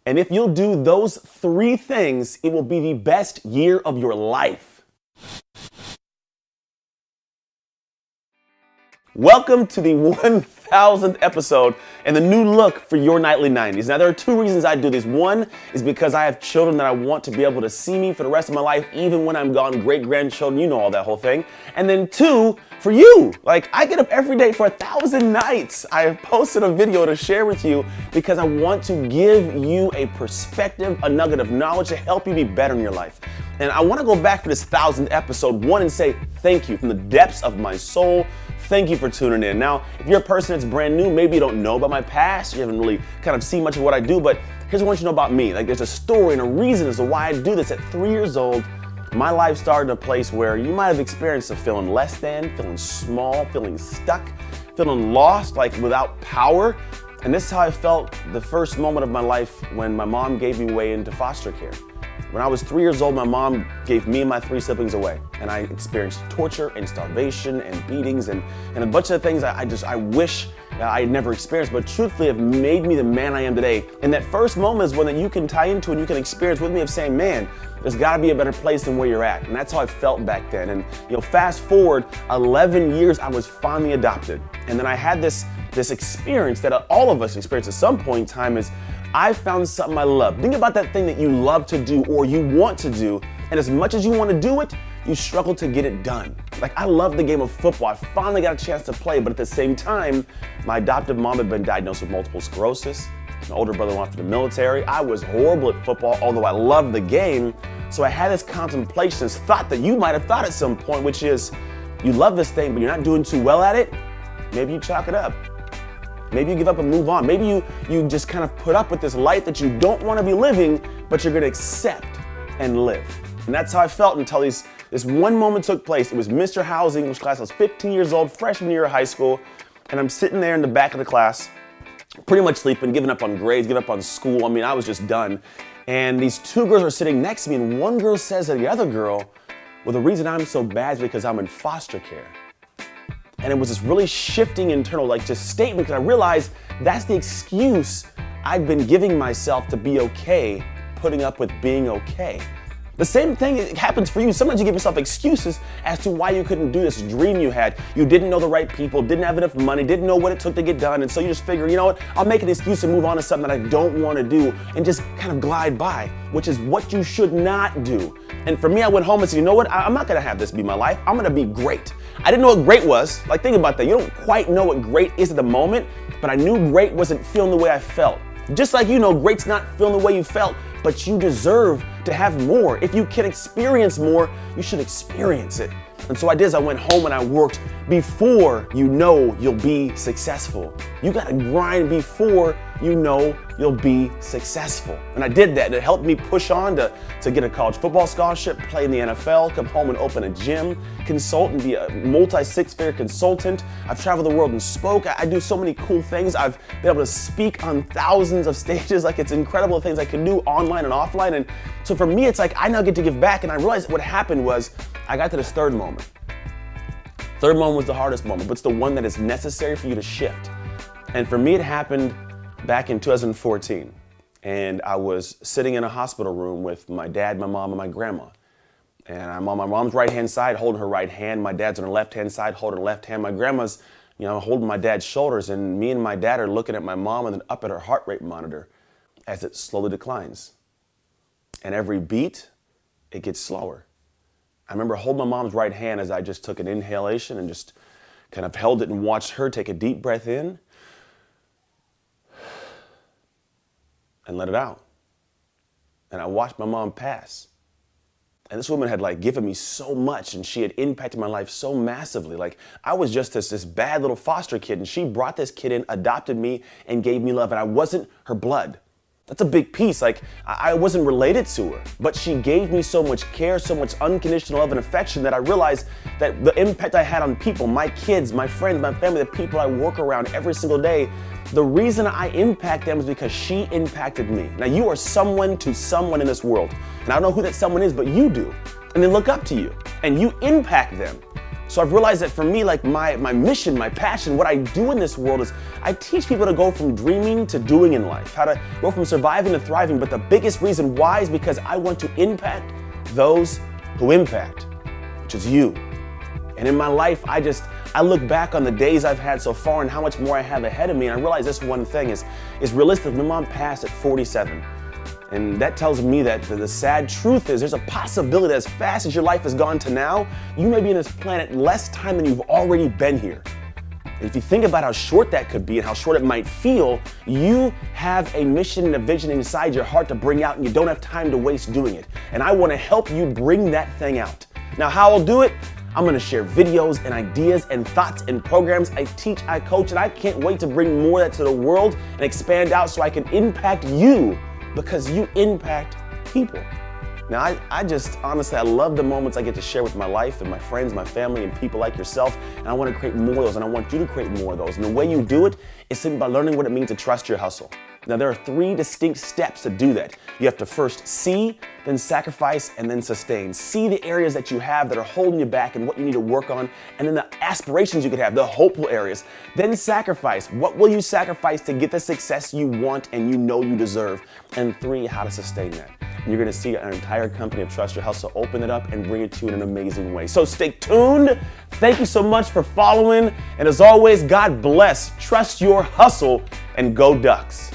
And if you'll do those 3 things, it will be the best year of your life. Welcome to the 1000th episode and the new look for your Nightly 90s. Now, there are 2 reasons I do this. One is because I have children that I want to be able to see me for the rest of my life, even when I'm gone, great-grandchildren, you know all that whole thing. And then 2, for you. Like, I get up every day for 1,000 nights. I have posted a video to share with you because I want to give you a perspective, a nugget of knowledge to help you be better in your life. And I want to go back for this 1000th episode, one, and say thank you from the depths of my soul. Thank you for tuning in. Now, if you're a person that's brand new, maybe you don't know about my past, you haven't really kind of seen much of what I do, but here's what I want you to know about me. Like, there's a story and a reason as to why I do this. At 3 years old, my life started in a place where you might have experienced of feeling less than, feeling small, feeling stuck, feeling lost, like without power. And this is how I felt the first moment of my life when my mom gave me away into foster care. When I was 3 years old, my mom gave me and my 3 siblings away, and I experienced torture and starvation and beatings and a bunch of things I wish I had never experienced, but truthfully have made me the man I am today. And that first moment is one that you can tie into and you can experience with me of saying, man, there's got to be a better place than where you're at. And that's how I felt back then. And fast forward 11 years, I was finally adopted. And then I had this experience that all of us experience at some point in time is I found something I love. Think about that thing that you love to do or you want to do. And as much as you want to do it, you struggle to get it done. Like, I love the game of football. I finally got a chance to play, but at the same time, my adoptive mom had been diagnosed with multiple sclerosis. My older brother went off to the military. I was horrible at football, although I loved the game. So I had this contemplation, this thought that you might have thought at some point, which is, you love this thing, but you're not doing too well at it. Maybe you chalk it up. Maybe you give up and move on. Maybe you just kind of put up with this life that you don't want to be living, but you're going to accept and live. And that's how I felt until this one moment took place. It was Mr. Howe's English class. I was 15 years old, freshman year of high school, and I'm sitting there in the back of the class, pretty much sleeping, giving up on grades, giving up on school. I mean, I was just done. And these 2 girls are sitting next to me, and one girl says to the other girl, well, the reason I'm so bad is because I'm in foster care. And it was this really shifting internal, just statement, because I realized that's the excuse I'd been giving myself to be okay, putting up with being okay. The same thing happens for you. Sometimes you give yourself excuses as to why you couldn't do this dream you had. You didn't know the right people, didn't have enough money, didn't know what it took to get done. And so you just figure, you know what, I'll make an excuse and move on to something that I don't want to do and just kind of glide by, which is what you should not do. And for me, I went home and said, you know what, I'm not going to have this be my life. I'm going to be great. I didn't know what great was. Like, think about that. You don't quite know what great is at the moment, but I knew great wasn't feeling the way I felt. Just like great's not feeling the way you felt, but you deserve to have more. If you can experience more, you should experience it. And so I did is I went home and I worked before you know you'll be successful. You gotta grind before you know you'll be successful. And I did that. It helped me push on to get a college football scholarship, play in the NFL, come home and open a gym, consult and be a multi-6-figure consultant. I've traveled the world and spoke. I do so many cool things. I've been able to speak on thousands of stages. Like, it's incredible the things I can do online and offline. And so for me, it's like I now get to give back. And I realized what happened was I got to this third moment. Third moment was the hardest moment, but it's the one that is necessary for you to shift. And for me, it happened back in 2014. And I was sitting in a hospital room with my dad, my mom, and my grandma. And I'm on my mom's right-hand side, holding her right hand. My dad's on her left-hand side, holding her left hand. My grandma's, holding my dad's shoulders. And me and my dad are looking at my mom and then up at her heart rate monitor as it slowly declines. And every beat, it gets slower. I remember holding my mom's right hand as I just took an inhalation and just kind of held it and watched her take a deep breath in and let it out. And I watched my mom pass. And this woman had given me so much, and she had impacted my life so massively. I was just this bad little foster kid, and she brought this kid in, adopted me, and gave me love, and I wasn't her blood. That's a big piece. I wasn't related to her, but she gave me so much care, so much unconditional love and affection that I realized that the impact I had on people, my kids, my friends, my family, the people I work around every single day, the reason I impact them is because she impacted me. Now, you are someone to someone in this world, and I don't know who that someone is, but you do. And they look up to you, and you impact them. So I've realized that for me, like my mission, my passion, what I do in this world is I teach people to go from dreaming to doing in life, how to go from surviving to thriving. But the biggest reason why is because I want to impact those who impact, which is you. And in my life, I look back on the days I've had so far and how much more I have ahead of me. And I realize this one thing is realistic. My mom passed at 47. And that tells me that the sad truth is there's a possibility that as fast as your life has gone to now, you may be on this planet less time than you've already been here. And if you think about how short that could be and how short it might feel, you have a mission and a vision inside your heart to bring out, and you don't have time to waste doing it. And I want to help you bring that thing out. Now, how I'll do it? I'm going to share videos and ideas and thoughts and programs I teach, I coach, and I can't wait to bring more of that to the world and expand out so I can impact you, because you impact people. Now, I just, honestly, I love the moments I get to share with my life and my friends, my family, and people like yourself, and I want to create more of those, and I want you to create more of those. And the way you do it is simply by learning what it means to trust your hustle. Now, there are 3 distinct steps to do that. You have to first see, then sacrifice, and then sustain. See the areas that you have that are holding you back and what you need to work on, and then the aspirations you could have, the hopeful areas. Then sacrifice. What will you sacrifice to get the success you want and you know you deserve? And 3, how to sustain that. And you're going to see an entire company of Trust Your Hustle open it up and bring it to you in an amazing way. So stay tuned. Thank you so much for following. And as always, God bless. Trust your hustle and go Ducks.